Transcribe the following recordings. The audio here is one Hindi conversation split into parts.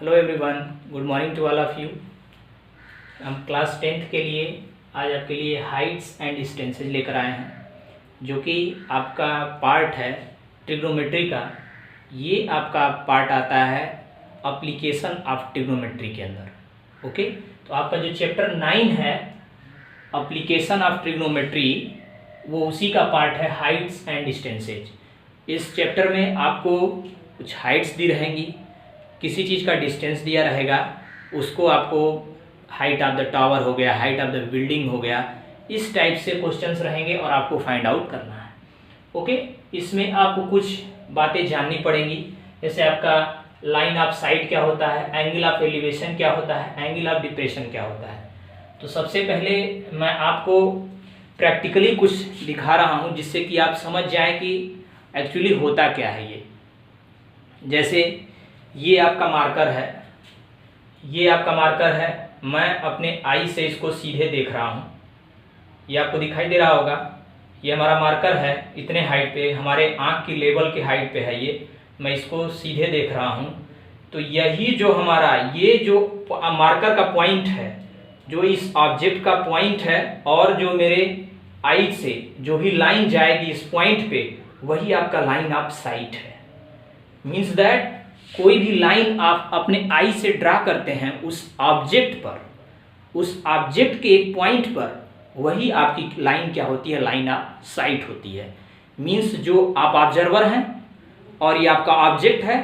Hello everyone, good morning to all of you. हम क्लास 10th के लिए आज आपके लिए हाइट्स एंड डिस्टेंसेज लेकर आए हैं, जो कि आपका पार्ट है ट्रिग्नोमेट्री का। ये आपका पार्ट आता है एप्लीकेशन ऑफ ट्रिग्नोमेट्री के अंदर। ओके, तो आपका जो चैप्टर 9 है एप्लीकेशन ऑफ ट्रिग्नोमेट्री, वो उसी का पार्ट है हाइट्स एंड डिस्टेंसेज। इस चैप्टर में आपको कुछ हाइट्स दी रहेंगी, किसी चीज़ का डिस्टेंस दिया रहेगा, उसको आपको हाइट ऑफ द टावर हो गया, हाइट ऑफ द बिल्डिंग हो गया, इस टाइप से क्वेश्चंस रहेंगे और आपको फाइंड आउट करना है। ओके, इसमें आपको कुछ बातें जाननी पड़ेंगी, जैसे आपका लाइन ऑफ साइट क्या होता है, एंगल ऑफ एलिवेशन क्या होता है, एंगल ऑफ डिप्रेशन क्या होता है। तो सबसे पहले मैं आपको प्रैक्टिकली कुछ दिखा रहा हूँ, जिससे कि आप समझ जाएं कि एक्चुअली होता क्या है ये। जैसे ये आपका मार्कर है, ये आपका मार्कर है, मैं अपने आई से इसको सीधे देख रहा हूँ, ये आपको दिखाई दे रहा होगा। ये हमारा मार्कर है, इतने हाइट पे, हमारे आँख की लेवल के हाइट पे है ये, मैं इसको सीधे देख रहा हूँ। तो यही जो हमारा ये जो मार्कर का पॉइंट है, जो इस ऑब्जेक्ट का पॉइंट है, और जो मेरे आई से जो भी लाइन जाएगी इस पॉइंट पे, वही आपका लाइन ऑफ साइट है। मीन्स दैट कोई भी लाइन आप अपने आई से ड्रा करते हैं उस ऑब्जेक्ट पर, उस ऑब्जेक्ट के एक पॉइंट पर, वही आपकी लाइन क्या होती है, लाइन ऑफ साइट होती है। मीन्स जो आप ऑब्जर्वर हैं और ये आपका ऑब्जेक्ट है,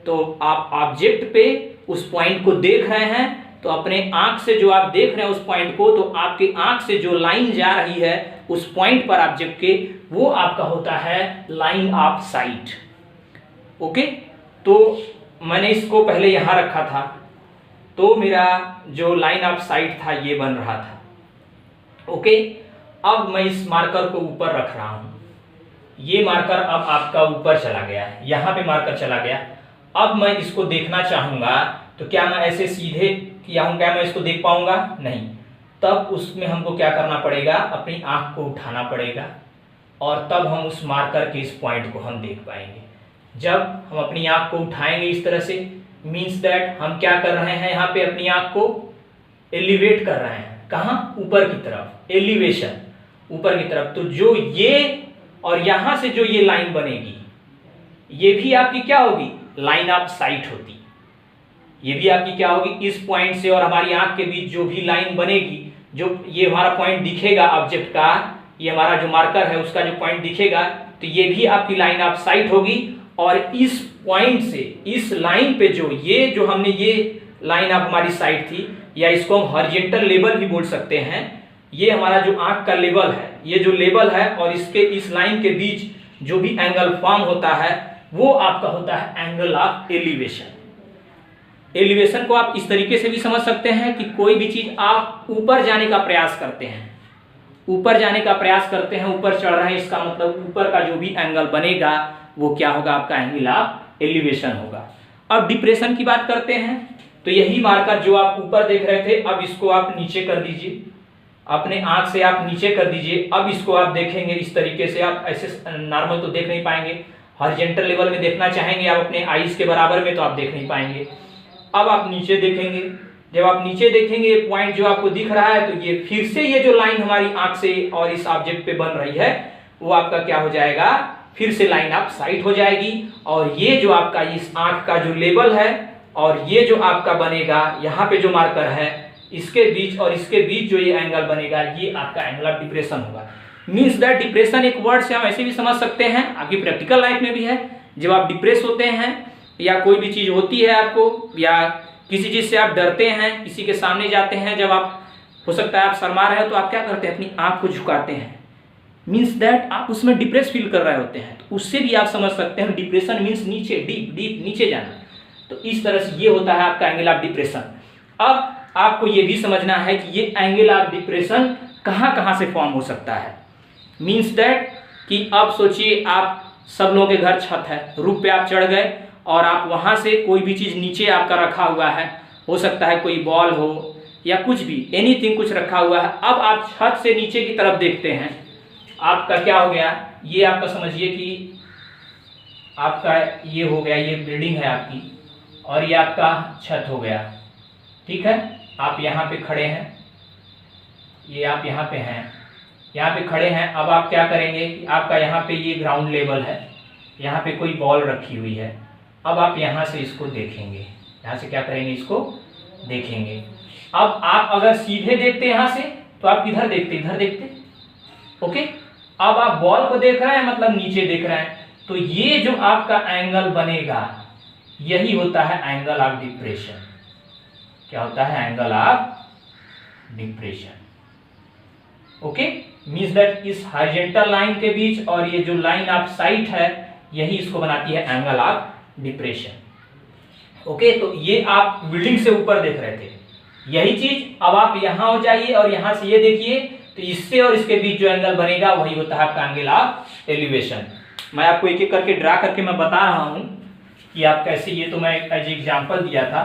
तो आप ऑब्जेक्ट पे उस पॉइंट को देख रहे हैं, तो अपने आंख से जो आप देख रहे हैं उस पॉइंट को, तो आपकी आंख से जो लाइन जा रही है उस पॉइंट पर ऑब्जेक्ट के, वो आपका होता है लाइन ऑफ साइट। ओके, तो मैंने इसको पहले यहाँ रखा था, तो मेरा जो लाइन ऑफ साइट था ये बन रहा था। ओके, अब मैं इस मार्कर को ऊपर रख रहा हूँ, ये मार्कर अब आपका ऊपर चला गया है, यहाँ पे मार्कर चला गया। अब मैं इसको देखना चाहूँगा, तो क्या मैं ऐसे सीधे किया हूँ, क्या मैं इसको देख पाऊंगा? नहीं। तब उसमें हमको क्या करना पड़ेगा, अपनी आँख को उठाना पड़ेगा, और तब हम उस मार्कर के इस पॉइंट को हम देख पाएंगे। जब हम अपनी आँख को उठाएंगे इस तरह से, मीन्स दैट हम क्या कर रहे हैं, यहाँ पे अपनी आँख को एलिवेट कर रहे हैं। कहाँ? ऊपर की तरफ, एलिवेशन ऊपर की तरफ। तो जो ये और यहाँ से जो ये लाइन बनेगी, ये भी आपकी क्या होगी, लाइन ऑफ साइट होती। ये भी आपकी क्या होगी, इस पॉइंट से और हमारी आँख के बीच जो भी लाइन बनेगी, जो ये हमारा पॉइंट दिखेगा ऑब्जेक्ट का, ये हमारा जो मार्कर है उसका जो पॉइंट दिखेगा, तो ये भी आपकी लाइन ऑफ साइट होगी। और इस पॉइंट से इस लाइन पे जो हमने ये लाइन ऑफ हमारी साइट थी, या इसको हम हॉरिजॉन्टल लेवल भी बोल सकते हैं, ये हमारा जो आंख का लेवल है, ये जो लेवल है और इसके इस लाइन के बीच जो भी एंगल फॉर्म होता है, वो आपका होता है एंगल ऑफ एलिवेशन। एलिवेशन को आप इस तरीके से भी समझ सकते हैं कि कोई भी चीज आप ऊपर जाने का प्रयास करते हैं, ऊपर जाने का प्रयास करते हैं, ऊपर चढ़ रहे हैं, इसका मतलब ऊपर का जो भी एंगल बनेगा वो क्या होगा, आपका एंगल ऑफ एलिवेशन होगा। अब डिप्रेशन की बात करते हैं, तो यही मार्कर जो आप ऊपर देख रहे थे, अब इसको आप नीचे कर दीजिए, अपने आंख से आप नीचे कर दीजिए। अब इसको आप देखेंगे इस तरीके से, आप ऐसे नॉर्मल तो देख नहीं पाएंगे, हॉरिजॉन्टल लेवल में देखना चाहेंगे आप अपने आईज के बराबर में, तो आप देख नहीं पाएंगे। अब आप नीचे देखेंगे, जब आप नीचे देखेंगे ये पॉइंट जो आपको दिख रहा है, तो ये फिर से ये जो लाइन हमारी आंख से और इस ऑब्जेक्ट पे बन रही है, वो आपका क्या हो जाएगा, फिर से लाइन ऑफ साइट हो जाएगी। और ये जो आपका इस आंख का जो लेवल है और ये जो आपका बनेगा यहाँ पे जो मार्कर है, इसके बीच और इसके बीच जो ये एंगल बनेगा, ये आपका एंगल ऑफ डिप्रेशन होगा। मीन्स दैट डिप्रेशन एक वर्ड से हम ऐसे भी समझ सकते हैं, आपकी प्रैक्टिकल लाइफ में भी है। जब आप डिप्रेस होते हैं या कोई भी चीज होती है आपको, या किसी चीज से आप डरते हैं, किसी के सामने जाते हैं, जब आप हो सकता है आप शर्मा रहे हो, तो आप क्या करते हैं, अपनी आंख को झुकाते हैं। मीन्स दैट आप उसमें डिप्रेस फील कर रहे होते हैं, तो उससे भी आप समझ सकते हैं डिप्रेशन मीन्स नीचे, डीप डीप नीचे जाना। तो इस तरह से ये होता है आपका एंगल ऑफ डिप्रेशन। अब आपको ये भी समझना है कि ये एंगल ऑफ डिप्रेशन कहाँ कहाँ से फॉर्म हो सकता है। मीन्स दैट कि अब सोचिए आप सब लोगों के घर छत है, रूफ पे आप चढ़ गए और आप वहाँ से कोई भी चीज़ नीचे आपका रखा हुआ है, हो सकता है कोई बॉल हो या कुछ भी, एनीथिंग कुछ रखा हुआ है। अब आप छत से नीचे की तरफ देखते हैं, आपका क्या हो गया, ये आपका समझिए कि आपका ये हो गया, ये बिल्डिंग है आपकी, और ये आपका छत हो गया। ठीक है, आप यहाँ पे खड़े हैं, ये आप यहाँ पे हैं, यहाँ पे खड़े हैं। अब आप क्या करेंगे कि आपका यहाँ पे ये ग्राउंड लेवल है, यहाँ पे कोई बॉल रखी हुई है। अब आप यहाँ से इसको देखेंगे, यहाँ से क्या करेंगे, इसको देखेंगे। अब आप अगर सीधे देखते यहाँ से तो आप किधर देखते, इधर देखते। ओके, अब आप बॉल को देख रहे हैं, मतलब नीचे देख रहे हैं, तो ये जो आपका एंगल बनेगा यही होता है एंगल ऑफ डिप्रेशन। क्या होता है, angle of depression. Okay, means that इस हॉरिजॉन्टल लाइन के बीच और ये जो लाइन ऑफ साइट है यही इसको बनाती है एंगल ऑफ डिप्रेशन। ओके, तो ये आप बिल्डिंग से ऊपर देख रहे थे, यही चीज अब आप यहां हो जाइए और यहां से ये देखिए, तो इससे और इसके बीच जो एंगल बनेगा वही होता है आपका एंगल ऑफ एलिवेशन। मैं आपको एक एक करके ड्रा करके मैं बता रहा हूं कि आप कैसे, ये तो मैं एज एग्जांपल दिया था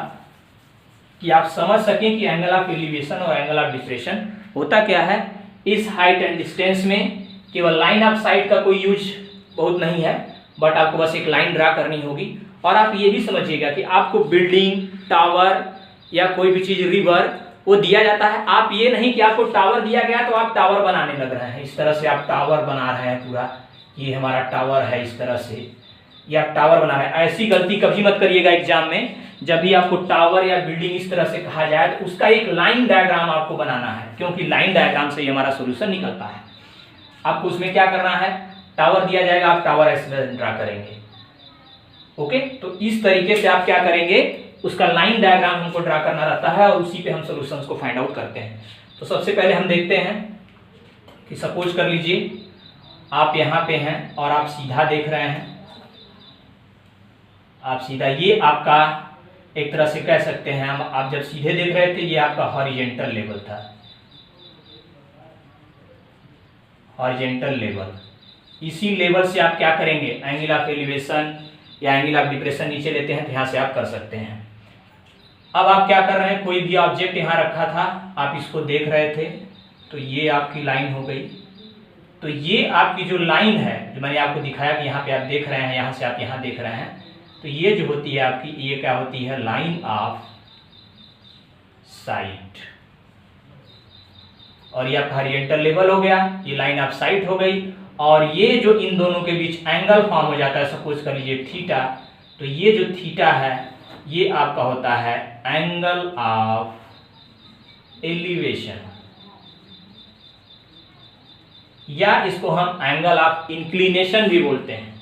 कि आप समझ सकें कि एंगल ऑफ एलिवेशन और एंगल ऑफ डिप्रेशन होता क्या है। इस हाइट एंड डिस्टेंस में केवल लाइन ऑफ साइट का कोई यूज बहुत नहीं है, बट आपको बस एक लाइन ड्रा करनी होगी। और आप ये भी समझिएगा कि आपको बिल्डिंग, टावर या कोई भी चीज, रिवर, वो दिया जाता है। आप ये नहीं कि आपको टावर दिया गया तो आप टावर बनाने लग रहे हैं, इस तरह से आप टावर बना रहे हैं पूरा, ये हमारा टावर है, इस तरह से या आप टावर बना रहे हैं। ऐसी गलती कभी मत करिएगा एग्जाम में। जब भी आपको टावर या बिल्डिंग इस तरह से कहा जाए तो उसका एक लाइन डायग्राम आपको बनाना है, क्योंकि लाइन डायग्राम से ही हमारा सोल्यूशन निकलता है। आपको उसमें क्या करना है, टावर दिया जाएगा, आप टावर ऐसे ड्रा करेंगे। ओके, तो इस तरीके से आप क्या करेंगे, उसका लाइन डायग्राम हमको ड्रा करना रहता है और उसी पे हम सॉल्यूशंस को फाइंड आउट करते हैं। तो सबसे पहले हम देखते हैं कि सपोज कर लीजिए आप यहाँ पे हैं और आप सीधा देख रहे हैं, आप सीधा, ये आपका एक तरह से कह सकते हैं हम, आप जब सीधे देख रहे थे ये आपका हॉरिजॉन्टल लेवल था, हॉरिजॉन्टल लेवल। इसी लेवल से आप क्या करेंगे, एंगल ऑफ एलिवेशन या एंगल ऑफ डिप्रेशन नीचे लेते हैं, तो यहाँ से आप कर सकते हैं। अब आप क्या कर रहे हैं, कोई भी ऑब्जेक्ट यहाँ रखा था, आप इसको देख रहे थे, तो ये आपकी लाइन हो गई। तो ये आपकी जो लाइन है, जो मैंने आपको दिखाया कि यहाँ पे आप देख रहे हैं, यहाँ से आप यहाँ देख रहे हैं, तो ये जो होती है आपकी, ये क्या होती है, लाइन ऑफ साइट। और ये आपका हॉरिजॉन्टल लेवल हो गया, ये लाइन ऑफ साइट हो गई। और ये जो इन दोनों के बीच एंगल फॉर्म हो जाता है, सपोज कर लीजिए थीटा, तो ये जो थीटा है ये आपका होता है एंगल ऑफ एलिवेशन, या इसको हम एंगल ऑफ इंक्लिनेशन भी बोलते हैं,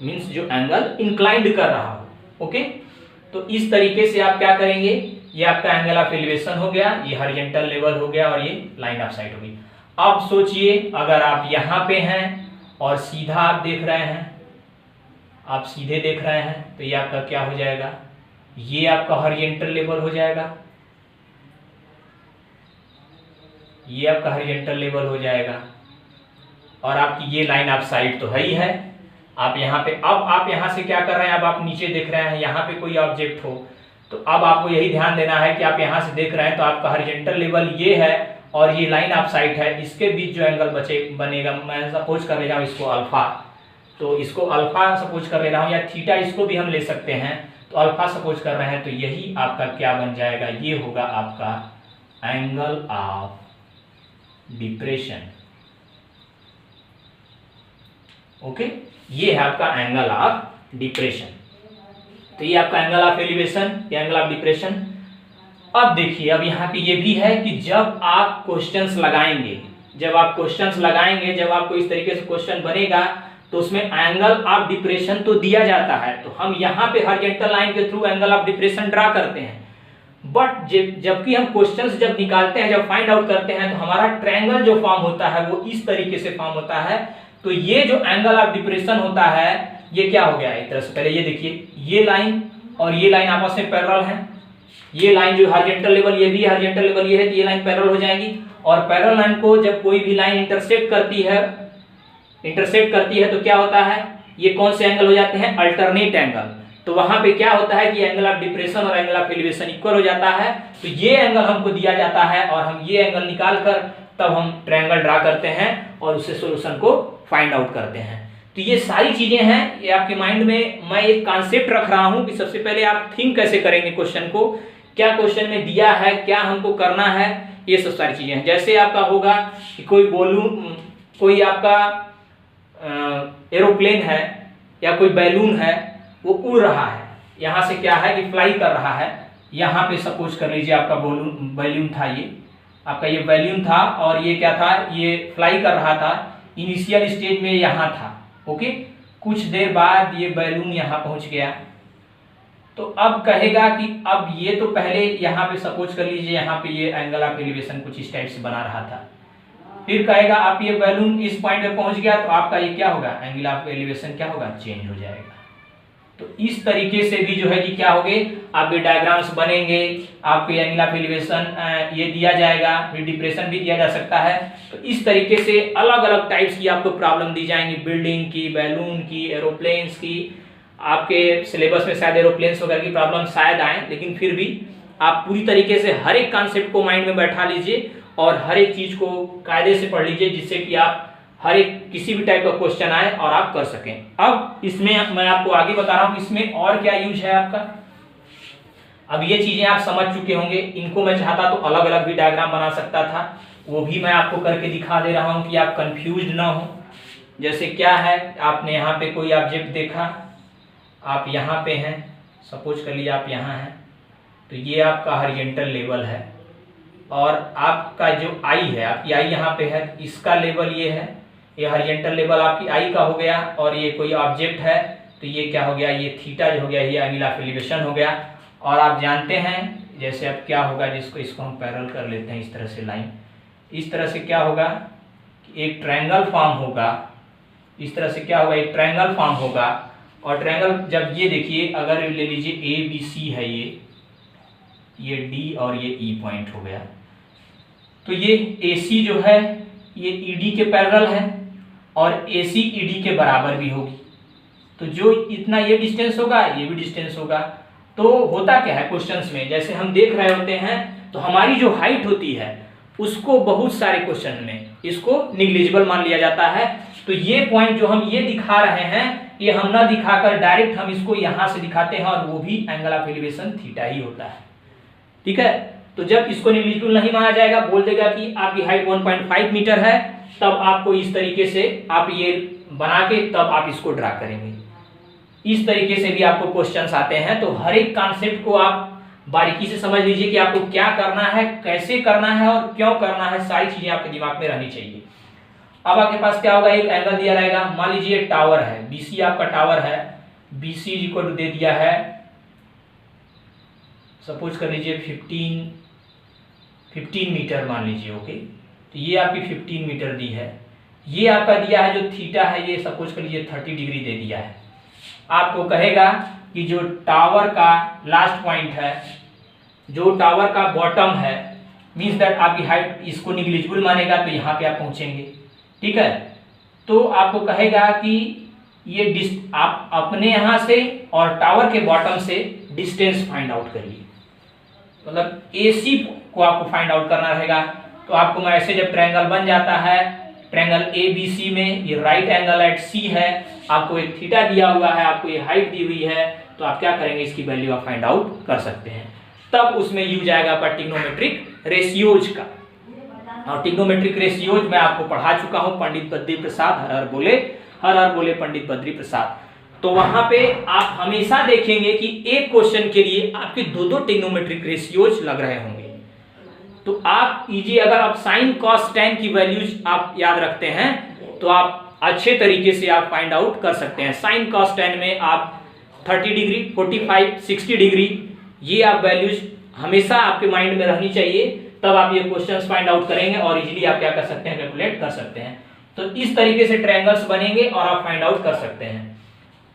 मींस जो एंगल इंक्लाइंड कर रहा हो। ओके, तो इस तरीके से आप क्या करेंगे, ये आपका एंगल ऑफ एलिवेशन हो गया, ये हॉरिजॉन्टल लेवल हो गया और ये लाइन ऑफ साइट हो गई। अब सोचिए अगर आप यहां पे हैं और सीधा आप देख रहे हैं, आप सीधे देख रहे हैं, तो ये आपका क्या हो जाएगा, ये आपका हॉरिजॉन्टल लेवल हो जाएगा, ये आपका हॉरिजॉन्टल लेवल हो जाएगा। और आपकी ये लाइन ऑफ साइट तो है ही है। आप यहाँ पे, अब आप यहाँ से क्या कर रहे हैं, अब आप नीचे देख रहे हैं, यहाँ पे कोई ऑब्जेक्ट हो, तो अब आपको यही ध्यान देना है कि आप यहाँ से देख रहे हैं, तो आपका हॉरिजॉन्टल लेवल ये है और ये लाइन ऑफ साइट है, इसके बीच जो एंगल बनेगा, मैं सपोज कर ले रहा हूँ इसको अल्फा, तो इसको अल्फा सपोज कर ले रहा हूँ, या थीटा इसको भी हम ले सकते हैं, तो अल्फा सपोज कर रहे हैं, तो यही आपका क्या बन जाएगा, ये होगा आपका एंगल ऑफ डिप्रेशन। ओके, ये है आपका एंगल ऑफ डिप्रेशन। तो ये आपका एंगल ऑफ एलिवेशन या एंगल ऑफ डिप्रेशन। अब देखिए, अब यहाँ पे ये भी है कि जब आप क्वेश्चंस लगाएंगे, जब आपको इस तरीके से क्वेश्चन बनेगा, तो उसमें एंगल ऑफ डिप्रेशन तो दिया जाता है, तो हम यहाँ पे हॉरिजॉन्टल लाइन के through angle of depression draw करते हैं। बट जबकि हम क्वेश्चंस जब निकालते हैं, जब फाइंड आउट करते हैं, तो हमारा ट्रायंगल जो फॉर्म होता है वो इस तरीके से फॉर्म होता है। तो ये जो एंगल ऑफ डिप्रेशन होता है ये क्या हो गया, एक तरह से पहले ये देखिए, ये लाइन और ये लाइन आपस में पैरेलल है, ये लाइन जो हॉरिजॉन्टल लेवल, ये भी हॉरिजॉन्टल लेवल ये है, तो ये लाइन पैरेलल हो जाएगी। और पैरेलल लाइन को जब कोई भी लाइन इंटरसेक्ट करती है तो क्या होता है, ये कौन से एंगल हो जाते हैं, अल्टरनेट एंगल। तो वहां पे क्या होता है कि एंगल ऑफ डिप्रेशन और एंगल ऑफ एलिवेशन इक्वल हो जाता है। तो ये एंगल हमको दिया जाता है और हम ये एंगल निकाल कर तब हम ट्रायंगल ड्रा करते हैं और उससे सॉल्यूशन को फाइंड आउट करते हैं। तो तो ये सारी चीजें हैं, ये आपके माइंड में मैं एक कॉन्सेप्ट रख रहा हूं कि सबसे पहले आप थिंक कैसे करेंगे क्वेश्चन को, क्या क्वेश्चन में दिया है, क्या हमको करना है, ये सब सारी चीजें हैं। जैसे आपका होगा कि कोई आपका एरोप्लेन है या कोई बैलून है, वो उड़ रहा है, यहाँ से क्या है कि फ्लाई कर रहा है। यहाँ पे सपोज कर लीजिए आपका बैलून था, ये आपका ये बैलून था और ये क्या था, ये फ्लाई कर रहा था। इनिशियल स्टेज में यहाँ था, ओके। कुछ देर बाद ये बैलून यहाँ पहुंच गया, तो अब कहेगा कि अब ये तो पहले यहाँ पे सपोज कर लीजिए यहाँ पे ये एंगल ऑफ एलिवेशन कुछ इस टाइप से बना रहा था, फिर कहेगा आप ये बैलून इस पॉइंट पे पहुंच गया, तो आपका ये क्या होगा, एंगल ऑफ एलिवेशन क्या होगा, चेंज हो जाएगा। तो इस तरीके से भी जो है कि क्या होगे, आपके डायग्राम्स बनेंगे, आपके एंगल ऑफ एलिवेशन ये दिया जाएगा, फिर डिप्रेशन भी दिया जा सकता है। तो इस तरीके से अलग अलग टाइप्स की आपको प्रॉब्लम दी जाएंगी, बिल्डिंग की, बैलून की, एरोप्लेन्स की। आपके सिलेबस में शायद एरोप्लेन्स वगैरह की प्रॉब्लम शायद आए, लेकिन फिर भी आप पूरी तरीके से हर एक कॉन्सेप्ट को माइंड में बैठा लीजिए और हर एक चीज को कायदे से पढ़ लीजिए, जिससे कि आप हर एक किसी भी टाइप का क्वेश्चन आए और आप कर सकें। अब इसमें मैं आपको आगे बता रहा हूं कि इसमें और क्या यूज है आपका। अब ये चीजें आप समझ चुके होंगे, इनको मैं चाहता तो अलग अलग भी डायग्राम बना सकता था, वो भी मैं आपको करके दिखा दे रहा हूं कि आप कंफ्यूज ना हो। जैसे क्या है, आपने यहाँ पे कोई ऑब्जेक्ट देखा, आप यहाँ पे हैं, सपोज कर लीजिए आप यहाँ हैं, तो ये आपका हॉरिजॉन्टल लेवल है और आपका जो आई है, आपकी आई यहाँ पे है, इसका लेवल ये है, ये हॉरिजॉन्टल लेवल आपकी आई का हो गया। और ये कोई ऑब्जेक्ट है तो ये क्या हो गया, ये थीटा जो हो गया, ये एंगल ऑफ एलिवेशन हो गया। और आप जानते हैं जैसे अब क्या होगा, जिसको इसको हम पैरेलल कर लेते हैं इस तरह से लाइन, इस तरह से क्या होगा कि एक ट्रायंगल फॉर्म होगा, इस तरह से क्या होगा, एक ट्रायंगल फॉर्म होगा। और ट्रायंगल जब ये देखिए, अगर ले लीजिए ए बी सी है, ये डी और ये ई पॉइंट हो गया, तो ये AC जो है ये ED के पैरेलल है और AC ED के बराबर भी होगी। तो जो इतना ये डिस्टेंस होगा, ये भी डिस्टेंस होगा। तो होता क्या है क्वेश्चंस में, जैसे हम देख रहे होते हैं, तो हमारी जो हाइट होती है उसको बहुत सारे क्वेश्चन में इसको निग्लिजिबल मान लिया जाता है। तो ये पॉइंट जो हम ये दिखा रहे हैं, ये हम ना दिखाकर डायरेक्ट हम इसको यहाँ से दिखाते हैं, और वो भी एंगल ऑफ एलिवेशन थीटा ही होता है, ठीक है। तो जब इसको निग्लिजिबल नहीं माना जाएगा, बोल देगा कि आपकी हाइट 1.5 मीटर है, तब आपको इस तरीके से आप ये बना के तब आप इसको ड्रा करेंगे। इस तरीके से भी आपको क्वेश्चंस आते हैं। तो हर एक कॉन्सेप्ट को आप बारीकी से समझ लीजिए कि आपको क्या करना है, कैसे करना है और क्यों करना है, सारी चीजें आपके दिमाग में रहनी चाहिए। अब आपके पास क्या होगा, एक एंगल दिया रहेगा, मान लीजिए टावर है, BC आपका टावर है, BC इक्वल टू दे दिया है, सपोज कर लीजिए 15 मीटर मान लीजिए, ओके। तो ये आपकी 15 मीटर दी है, ये आपका दिया है जो थीटा है, ये सपोज कर लीजिए 30 डिग्री दे दिया है। आपको कहेगा कि जो टावर का लास्ट पॉइंट है, जो टावर का बॉटम है, मींस दैट आपकी हाइट इसको निग्लिजिबल मानेगा, तो यहाँ पे आप पहुंचेंगे, ठीक है। तो आपको कहेगा कि ये आप अपने यहाँ से और टावर के बॉटम से डिस्टेंस फाइंड आउट करिए, मतलब AC को आपको फाइंड आउट करना रहेगा। तो आपको मैं ऐसे जब ट्रायंगल बन जाता है, ट्रायंगल ABC में ये राइट एंगल एट C है, आपको एक थीटा दिया हुआ है, आपको ये हाइट दी हुई है, तो आप क्या करेंगे, इसकी वैल्यू आप फाइंड आउट कर सकते हैं। तब उसमें यूज आएगा आपका ट्रिग्नोमेट्रिक रेशियोज का। और ट्रिग्नोमेट्रिक रेशियोज मैं आपको पढ़ा चुका हूं, पंडित बद्री प्रसाद, हर हर बोले पंडित बद्री प्रसाद। तो वहां पे आप हमेशा देखेंगे कि एक क्वेश्चन के लिए आपके दो ट्रिग्नोमेट्रिक रेशियोज लग रहे होंगे। तो आप अगर आप साइन कॉस टैन की वैल्यूज आप याद रखते हैं, तो आप अच्छे तरीके से आप फाइंड आउट कर सकते हैं। साइन कॉस टैन में आप 30 डिग्री, 45, 60 डिग्री, ये आप वैल्यूज हमेशा आपके माइंड में रहनी चाहिए, तब आप ये क्वेश्चंस फाइंड आउट करेंगे और इजीली आप क्या कर सकते हैं, कैलकुलेट कर सकते हैं। तो इस तरीके से ट्रायंगल्स बनेंगे और आप फाइंड आउट कर सकते हैं।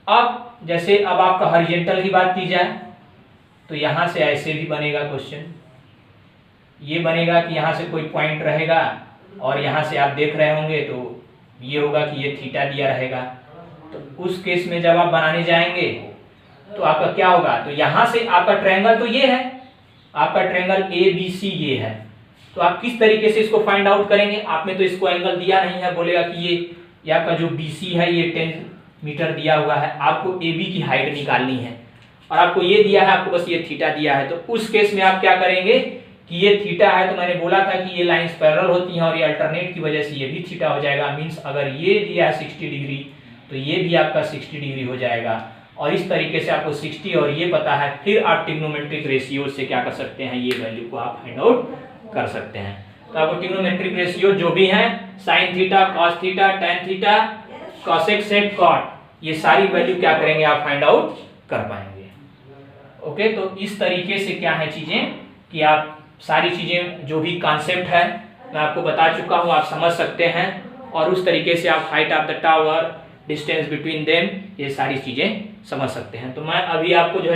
अब जैसे अब आपका हॉरिजॉन्टल की बात की जाए, तो यहां से ऐसे भी बनेगा क्वेश्चन, ये बनेगा कि यहां से कोई पॉइंट रहेगा और यहां से आप देख रहे होंगे, तो ये होगा कि ये थीटा दिया रहेगा। तो उस केस में जब आप बनाने जाएंगे तो आपका क्या होगा, तो यहां से आपका ट्रायंगल तो ये है, आपका ट्रायंगल ABC ये है, तो आप किस तरीके से इसको फाइंड आउट करेंगे। आप में तो इसको एंगल दिया नहीं है, बोलेगा कि ये आपका जो BC है ये मीटर दिया हुआ है, आपको AB की हाइट निकालनी है और आपको ये दिया है, आपको बस ये थीटा दिया है। तो उस केस में आप क्या करेंगे कि ये थीटा है तो मैंने बोला था कि ये लाइंस पैरेलल होती हैं और ये अल्टरनेट की वजह से ये भी थीटा हो जाएगा। मीन्स अगर ये दिया है 60 डिग्री तो ये भी आपका 60 डिग्री हो जाएगा। और इस तरीके से आपको 60 और ये पता है, फिर आप ट्रिग्नोमेट्रिक रेशियो से क्या कर सकते हैं, ये वैल्यू को आप फाइंड आउट कर सकते हैं। तो आपको ट्रिग्नोमेट्रिक रेशियो जो भी है, sine theta, cos theta, tan theta, cosec sec cot, ये सारी वैल्यू क्या करेंगे आप फाइंड आउट कर पाएंगे। ओके, तो इस तरीके से क्या है चीजें कि आप सारी चीजें जो भी कॉन्सेप्ट है मैं आपको बता चुका हूँ, आप समझ सकते हैं और उस तरीके से आप height of the tower, distance between them, ये सारी चीजें समझ सकते हैं। तो मैं अभी आपको जो है